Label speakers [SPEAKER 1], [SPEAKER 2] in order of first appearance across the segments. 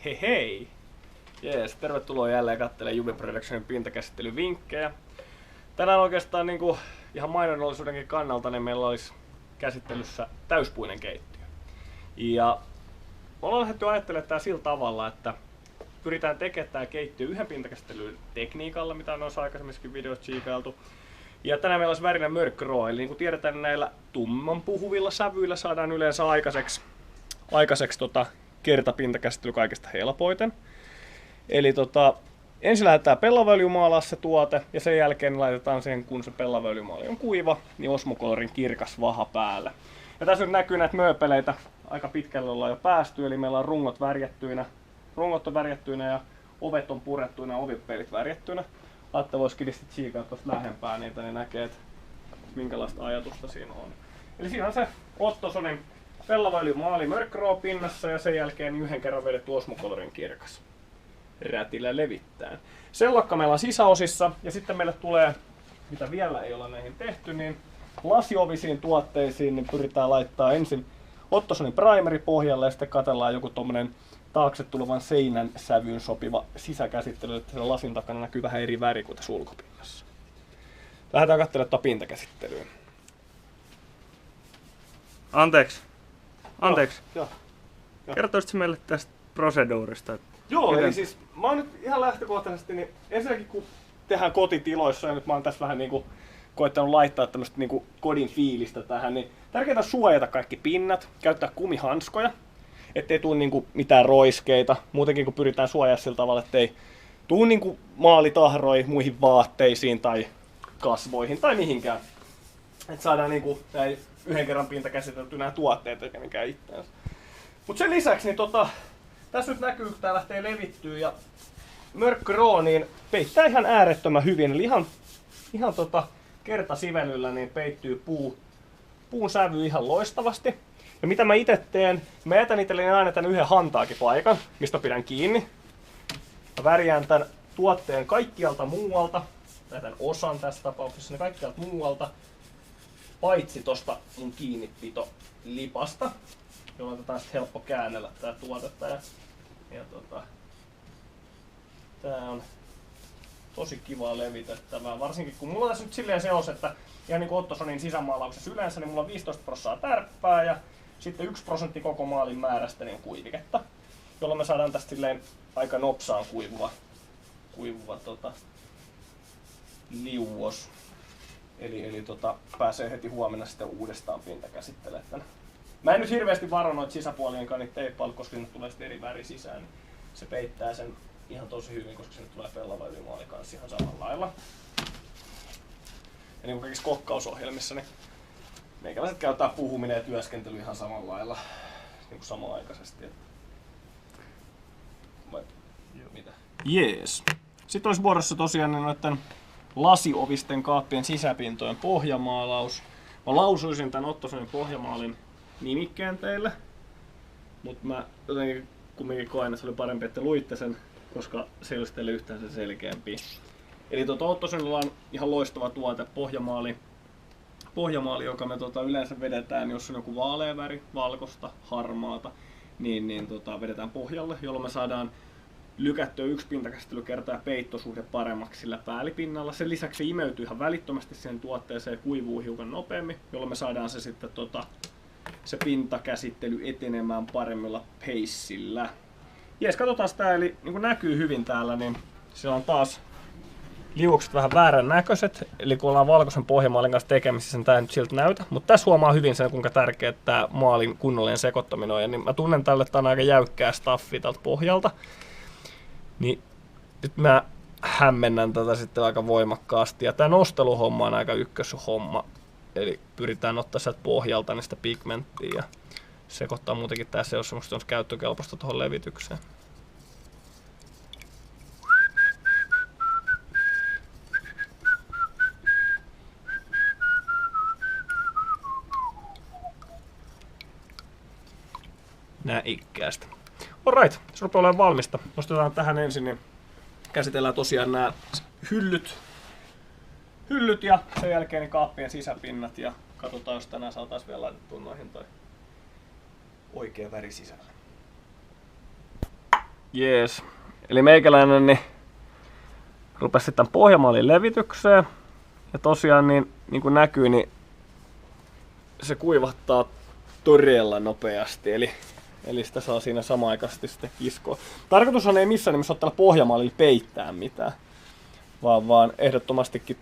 [SPEAKER 1] Hei hei! Jees, tervetuloa jälleen katselemaan Juvi Productionin pintakäsittelyvinkkejä. Tänään oikeastaan ihan mainonnollisuudenkin kannalta niin meillä olisi käsittelyssä täyspuinen keittiö. Ja me ollaan lähdetty ajattelemaan tää sillä tavalla, että pyritään tekemään tää keittiö yhden pintakäsittelyn tekniikalla, mitä on noissa aikaisemmissakin videoissa tsiikailtu. Ja tänään meillä olisi värinen mörkköroo, eli niin kuin tiedetään, niin näillä tumman puhuvilla sävyillä saadaan yleensä aikaiseksi kertapintakäsittely kaikista helpoiten. Eli ensin lähdetään pellaväljymaalaa se tuote ja sen jälkeen laitetaan siihen, kun se pellaväljymaali on kuiva, niin Osmokolorin kirkas vaha päälle. Ja tässä nyt näkyy näitä mööpeleitä, aika pitkälle ollaan jo päästy, eli meillä on rungot on värjättyinä ja ovet on purettuina ja ovipelit värjättyinä. Atte voisi kidisti tsiikaa tuosta lähempää niitä, niin näkee, että minkälaista ajatusta siinä on. Eli siinä on se Ottosonin pellaväljymaali mörkköroo pinnassa ja sen jälkeen yhden kerran vedetty Osmokolorin kirkas. Rätillä levittään. Sellakka meillä on sisäosissa ja sitten meille tulee, mitä vielä ei ole näihin tehty, niin lasiovisiin tuotteisiin niin pyritään laittaa ensin Ottosonin primeri pohjalle ja sitten katsellaan joku tommonen taakse tulevan seinän sävyyn sopiva sisäkäsittely, että sen lasin takana näkyy vähän eri väri kuin tässä ulkopinnassa. Lähdetään katselemaan tuota pintakäsittelyä.
[SPEAKER 2] Anteeksi.
[SPEAKER 1] Joo.
[SPEAKER 2] Kertoisitko meille tästä proseduurista?
[SPEAKER 1] Joo, eli siis mä oon nyt ihan lähtökohtaisesti, niin ensinnäkin kun tehdään kotitiloissa ja nyt mä oon tässä vähän koettanut laittaa tämmöstä kodin fiilistä tähän, niin tärkeintä on suojata kaikki pinnat, käyttää kumihanskoja, ettei tuu mitään roiskeita, muutenkin kun pyritään suojaa sillä tavalla, ettei tuu maalitahroi muihin vaatteisiin tai kasvoihin tai mihinkään. Että saadaan näin yhden kerran pinta käsitelty nämä tuotteet eikä mikään itteensä. Mut sen lisäksi niin tässä nyt näkyy, kun tää lähtee levittyä ja mörkköroo niin peittää ihan äärettömän hyvin. Eli ihan kertasivelyllä niin peittyy puun sävy ihan loistavasti. Ja mitä mä itse teen, mä jätän itselleni aina tän yhden hantaakin paikan, mistä pidän kiinni. Mä värjään tän tuotteen kaikkialta muualta, jätän osan tässä tapauksessa, niin kaikkialta muualta, paitsi tosta mun kiinnipito lipasta, jolloin tätä on helppo käännellä tää tuotetta. Ja tää on tosi kivaa levitettävää, varsinkin kun mulla on tässä nyt silleen se os, että ihan niin kuin Ottosonin sisämaalauksessa yleensä, niin mulla on 15% tärppää ja sitten 1% koko maalin määrästä niin kuiviketta, jolloin me saadaan tästä silleen aika nopsaan kuivuva liuos. Eli pääsee heti huomenna sitten uudestaan pintakäsittelemään tänne. Mä en nyt hirveästi varo noita sisäpuolienkaan niitä teippailu, koska sinne tulee sitten eri väri sisään. Niin se peittää sen ihan tosi hyvin, koska sinne tulee pellaväljymaali kanssa ihan samalla lailla. Ja niin kuin kaikissa kokkausohjelmissa, niin meikäläiset käyttää puhuminen ja työskentely ihan samalla lailla niin kuin samanaikaisesti. Mitä? Jees. Sitten olisi vuorossa tosiaan noiden lasiovisten kaappien sisäpintojen pohjamaalaus. Mä lausuisin tän Ottosonin pohjamaalin nimikkeen teille, mutta mä jotenkin kumminkin koen, että se oli parempi, että luitte sen, koska se ei olisi teille yhtään sen selkeämpi. Eli Ottosonilla on ihan loistava tuote, pohjamaali, joka me yleensä vedetään, jos on joku vaalea väri, valkoista, harmaata, niin vedetään pohjalle, jolloin me saadaan lykättyä yksi pintakäsittelykerta ja peittosuhde paremmaksi sillä päällipinnalla. Sen lisäksi se imeytyy ihan välittömästi siihen tuotteeseen ja kuivuu hiukan nopeammin, jolloin me saadaan se sitten se pintakäsittely etenemään paremmilla peissillä. Jees, katsotaan sitä, eli niin kuin näkyy hyvin täällä, niin siellä on taas liuokset vähän väärän näköiset, eli kun ollaan valkoisen pohjamaalin kanssa tekemisissä, niin tämä ei nyt siltä näytä, mutta tässä huomaa hyvin sen, kuinka tärkeää tämä maalin kunnollinen sekoittaminen on, ja niin mä tunnen tälle, että tämä on aika jäykkää staffia tältä pohjalta, niin nyt mä hämmennän tätä sitten aika voimakkaasti, ja tämä nosteluhomma on aika ykköshomma, eli pyritään ottaa sieltä pohjalta niistä pigmenttiä ja sekoittaa muutenkin tässä, jos semmoista on käyttökelpoista tuohon levitykseen. Näikkäästä. Alright, se rupeaa olemaan valmista. Nostetaan tähän ensin, niin käsitellään tosiaan nämä hyllyt ja sen jälkeen niin kaappien sisäpinnat ja katsotaan, jos tänään saataisiin vielä laitettua noihin toi oikea väri sisällä. Jees. Eli meikäläinen niin rupesi sitten pohjamaalin levitykseen. Ja tosiaan niin kuin näkyy, niin se kuivahtaa todella nopeasti. Eli sitä saa siinä samanaikaisesti sitten kiskoa. Tarkoitushan ei missään nimessä ole tällä pohjamaalilla peittää mitään. Vaan ehdottomastikin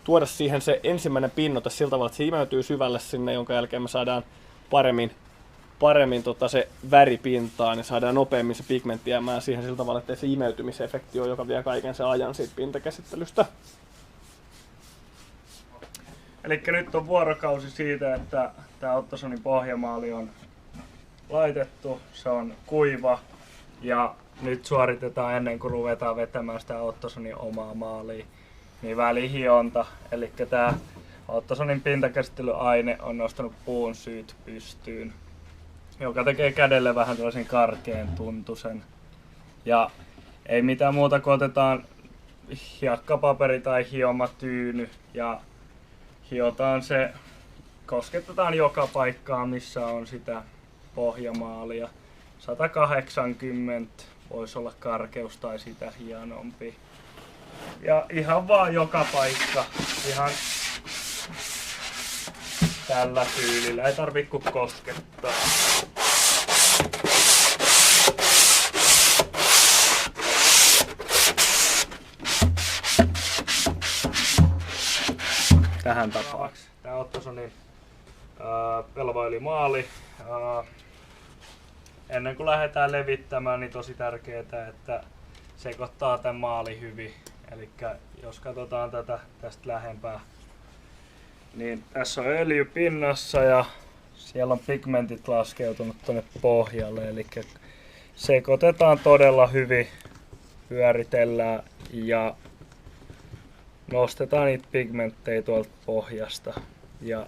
[SPEAKER 1] tuoda siihen se ensimmäinen pinnoite sillä tavalla, että se imeytyy syvälle sinne, jonka jälkeen me saadaan paremmin se väripintaan ja saadaan nopeammin se pigmentti jäämään siihen sillä tavalla, että se imeytymisefekti on, joka vie kaiken sen ajan siitä pintakäsittelystä.
[SPEAKER 2] Eli nyt on vuorokausi siitä, että tämä Ottosonin pohjamaali on laitettu, se on kuiva ja nyt suoritetaan ennen kuin ruvetaan vetämään sitä Ottosonin omaa maalia, niin välihionta. Eli tämä Ottosonin pintakäsittelyaine on nostanut puun syyt pystyyn, joka tekee kädelle vähän tällaisen karkean tuntusen. Ja ei mitään muuta kuin otetaan hiekkapaperi tai hiomatyyny ja hiotaan se, kosketetaan joka paikkaa missä on sitä pohjamaalia. 180 voisi olla karkeus tai sitä hienompi. Ja ihan vaan joka paikka, ihan tällä tyylillä, ei tarvitse kuin koskettaa. Tähän tapaukseen. Tää Ottosonin velvoilimaali. Ennen kuin lähdetään levittämään, niin tosi tärkeää, että sekoittaa tämän maali hyvin. Eli jos katsotaan tätä tästä lähempää, niin tässä on öljy pinnassa ja siellä on pigmentit laskeutunut tuonne pohjalle. Eli sekoitetaan todella hyvin, pyöritellään ja nostetaan niitä pigmenttejä tuolta pohjasta. Ja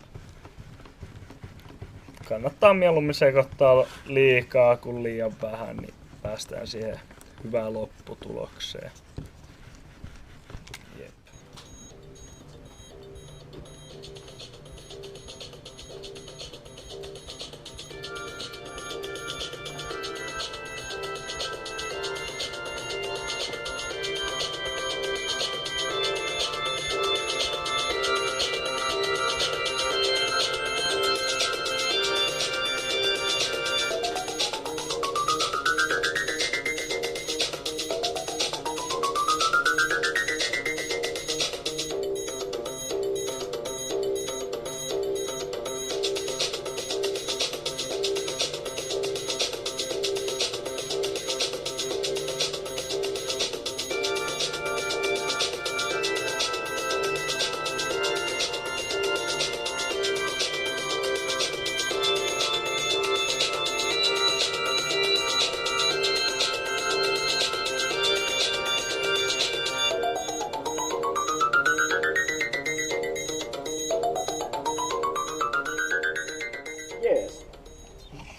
[SPEAKER 2] kannattaa mieluummin sekoittaa liikaa kuin liian vähän, niin päästään siihen hyvään lopputulokseen. Jep.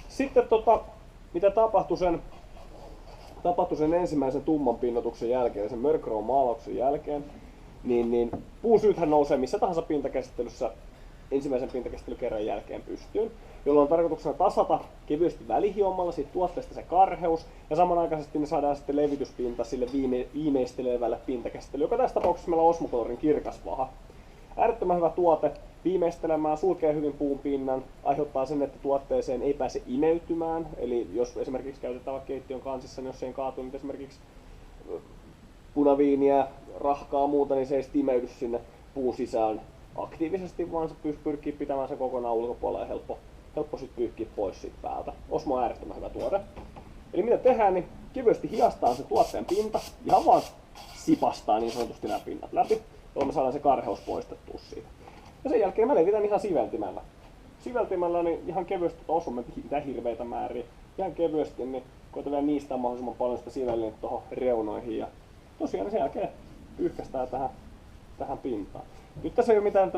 [SPEAKER 1] Sitten mitä tapahtui sen ensimmäisen tumman pinnotuksen jälkeen, sen mörkroon maalauksen jälkeen, niin puun syythän nousee missä tahansa pintakäsittelyssä ensimmäisen pintakäsittelykerran jälkeen pystyyn, jolloin on tarkoituksena tasata kevyesti välihiomalla siitä tuotteesta se karheus, ja samanaikaisesti me saadaan sitten levityspinta sille viimeistelevälle pintakäsittelylle, joka tässä tapauksessa meillä on Osmocolorin kirkas vaha. Äärettömän hyvä tuote, viimeistelemään, sulkee hyvin puun pinnan, aiheuttaa sen, että tuotteeseen ei pääse imeytymään. Eli jos esimerkiksi käytetään vaikka keittiön kansissa, niin jos se ei kaatu nyt esimerkiksi punaviiniä, rahkaa muuta, niin se ei imeydy sinne puun sisään aktiivisesti, vaan se pyrkii pitämään sen kokonaan ulkopuolella ja helppo sitten pyyhkiä pois siitä päältä. Osmo on äärettömän hyvä tuote. Eli mitä tehdään, niin kevyesti hiastaa se tuotteen pinta, ihan vaan sipastaa niin sanotusti nämä pinnat läpi, jolloin me saadaan se karheus poistettua siitä. Ja sen jälkeen mä levitän ihan siveltimellä. Siveltimellä niin ihan kevyesti, osumme mitään hirveitä määriä. Ihan kevyesti, niin koetan vielä niistää mahdollisimman paljon sitä sivellintä tuohon reunoihin. Ja tosiaan sen jälkeen pyyhkästään tähän pintaan. Nyt tässä ei ole mitään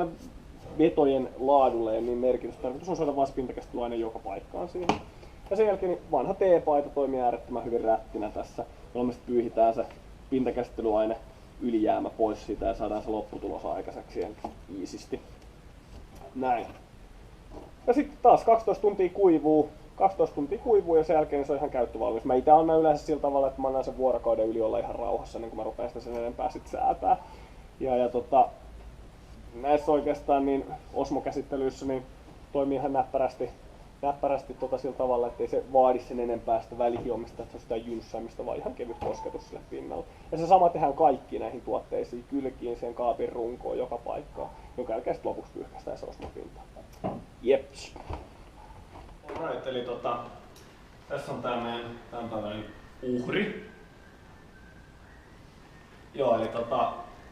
[SPEAKER 1] vetojen laadulle ja niin merkitystä. Tarkoitus on saada vaan pintakäsittelyaine joka paikkaan siihen. Ja sen jälkeen niin vanha teepaita toimii äärettömän hyvin rättinä tässä, jolloin me sitten pyyhitään se pintakäsittelyaine ylijäämä pois siitä ja saadaan se lopputulos aikaiseksi ihan iisisti. Näin. Ja sitten taas 12 tuntia kuivuu, 12 tuntia kuivuu ja sen jälkeen se on ihan käyttövalmis. Mä itse annan yleensä sillä tavalla, että mä annan sen vuorokauden yli olla ihan rauhassa, niin kun mä rupean sitä sen enempää sit säätää. Näissä oikeastaan niin osmokäsittelyissä niin toimii ihan näppärästi sillä tavalla, ettei se vaadi sen enempää sitä välihiomista, että se on sitä jynssäämistä, vaan ihan kevyt kosketus sille pinnalle. Ja se sama tehdään kaikkiin näihin tuotteisiin, kylkiin, sen kaapin runkoon, joka paikkaan, jonka jälkeen lopuksi pyyhkäistään se osmopinta. Jeps. Right, eli tässä on tää meidän tämänpäiväinen uhri. Joo, eli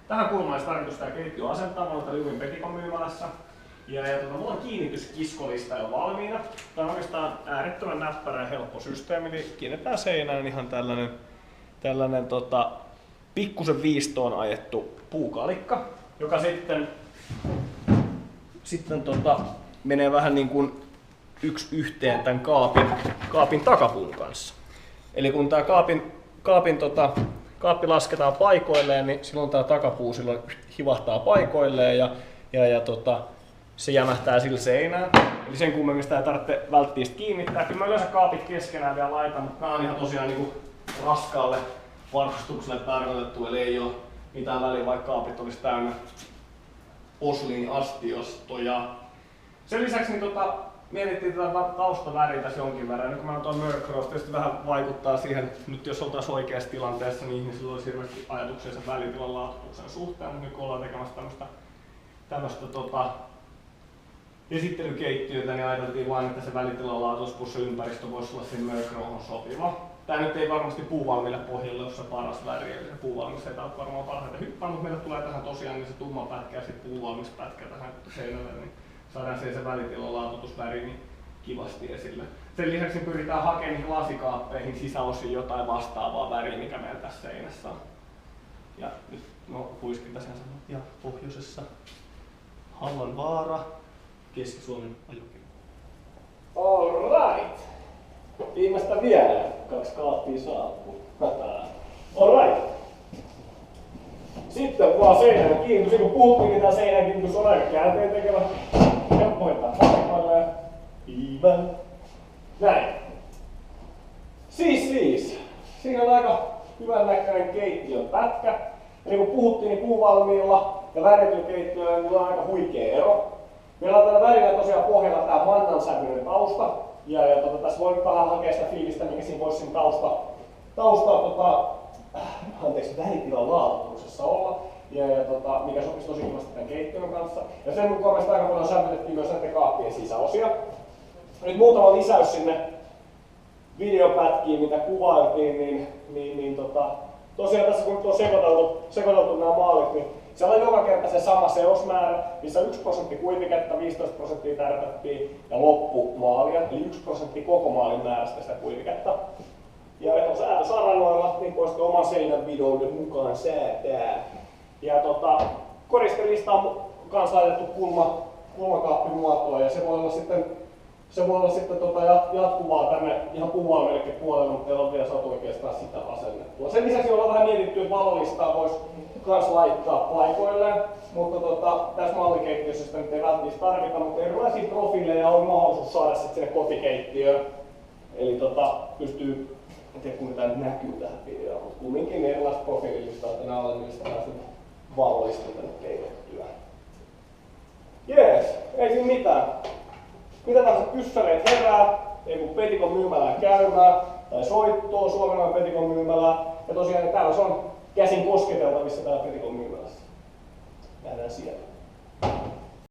[SPEAKER 1] tähän kulmaan olisi tarkoitus tää keittiö asentaa. Mä oon täällä Juvin Petikon myymälässä. Mulla on kiinnityskiskolista jo valmiina. Tää on oikeastaan äärettömän näppärä ja helppo systeemi. Eli kiinnitetään seinään ihan tällainen pikkusen viistoon ajettu puukalikka, joka sitten menee vähän niin kuin yksi yhteen tämän kaapin takapuun kanssa. Eli kun tää kaappi lasketaan paikoilleen, niin silloin tää takapuu silloin hivahtaa paikoilleen ja se jämähtää sillä seinään. Eli sen kummemmista sitä ei tarvitse välttämättä kiinnittää. Kyllä mä yleensä kaapit keskenään vielä laitan, mutta nää on ihan tosiaan niinku raskaalle varstukselle tarkoitettu, eli ei ole mitään väliä, vaikka kaapit olisi täynnä posliiniastiostoja. Sen lisäksi niin mietittiin tätä taustaväriä tässä jonkin verran. Nyt kun mä oon tuon Murkrows, tietysti vähän vaikuttaa siihen, nyt jos oltaisiin oikeassa tilanteessa, niin ihmisillä olisi hirveästi ajatuksia sen välitilan laatutuksen suhteen, mutta nyt kun ollaan tekemässä tämmöistä esittelykeittiötä, niin ajateltiin vain, että se välitilan laatutus plus se ympäristö voisi olla siinä Murkrowhon sopiva. Tää nyt ei varmasti puuvalmiille pohjalle ole se paras väri, eli se puuvalmis ei täältä varmaan parhaiten hyppää, mutta meille tulee tähän tosiaan niin se tumma pätkä ja sitten puuvalmis pätkä tähän seinälle, niin saadaan se välitilan laatutusväri niin kivasti esille. Sen lisäksi pyritään hakemaan niihin lasikaappeihin sisäosiin jotain vastaavaa väriä, mikä meillä tässä seinässä on. Ja nyt huiskin tässä ja pohjoisessa Hallonvaara, Keski-Suomen ajokirja. Alright! Viimeistä vielä, 2 kaappia saapuu. Alright! Sitten vaan seinän kiinnitys. Kun puhuttiin, niin tää seinän kiinnitys on aika käänteen tekevä. Helppo hoitaa paikoilleen. Hyvä. Näin. Siis. Siinä on aika hyvän näköinen keittiön pätkä. Eli kun puhuttiin, niin puuvalmiilla ja värityllä keittiöllä niin on aika huikea ero. Meillä on tällä värillä tosiaan pohjalla tää mannan sävyinen tausta. Ja tässä voi vähän hakea sitä fiilistä, mikä siinä voisi siinä väritilan laatuksessa olla. Mikä sopisi tosi kivasti tämän keittiön kanssa. Ja sen mukaan me aika paljon sävytettiin myös näiden kaappien sisäosia. Nyt muutama lisäys sinne videopätkiin, mitä kuvailtiin, tosiaan tässä kun on sekoiteltu nämä maalit, niin siellä on joka kerta se sama seosmäärä, missä 1% kuiviketta, 15% tärpättiä ja loppumaalia, eli 1% koko maalin määrästä sitä kuiviketta. Ja säätösaranoilla, niin kuin sitten oman seinän videoiden mukaan säätää. Ja koristelista on kans laitettu kulmakaappimuotoa ja se voi olla sitten jatkuvaa tänne ihan puuvalmiillekin puolelle, mutta ei ole vielä saatu oikeastaan sitä asennettua. Sen lisäksi ollaan vähän mietitty, että valolistaa voisi kans laittaa paikoilleen, mutta tässä mallikeittiössä sitä nyt ei välttämättä tarvita, mutta erilaisia profiileja on mahdollisuus saada sitten sinne kotikeittiöön. Eli pystyy, en tiedä kuinka tämä nyt näkyy tähän videoon, mutta kumminkin erilaiset profiililistaa tänne alle, mistä pääsee valolista tänne keitettyä. Jees, ei siinä mitään. Mitä tahansa kyssäreet herää, ei kun Petikon myymälään käymään, tai soittoo Suomen Petikon myymälään. Ja tosiaan täällä se on käsin kosketeltavissa täällä Petikon myymälässä. Nähdään siellä.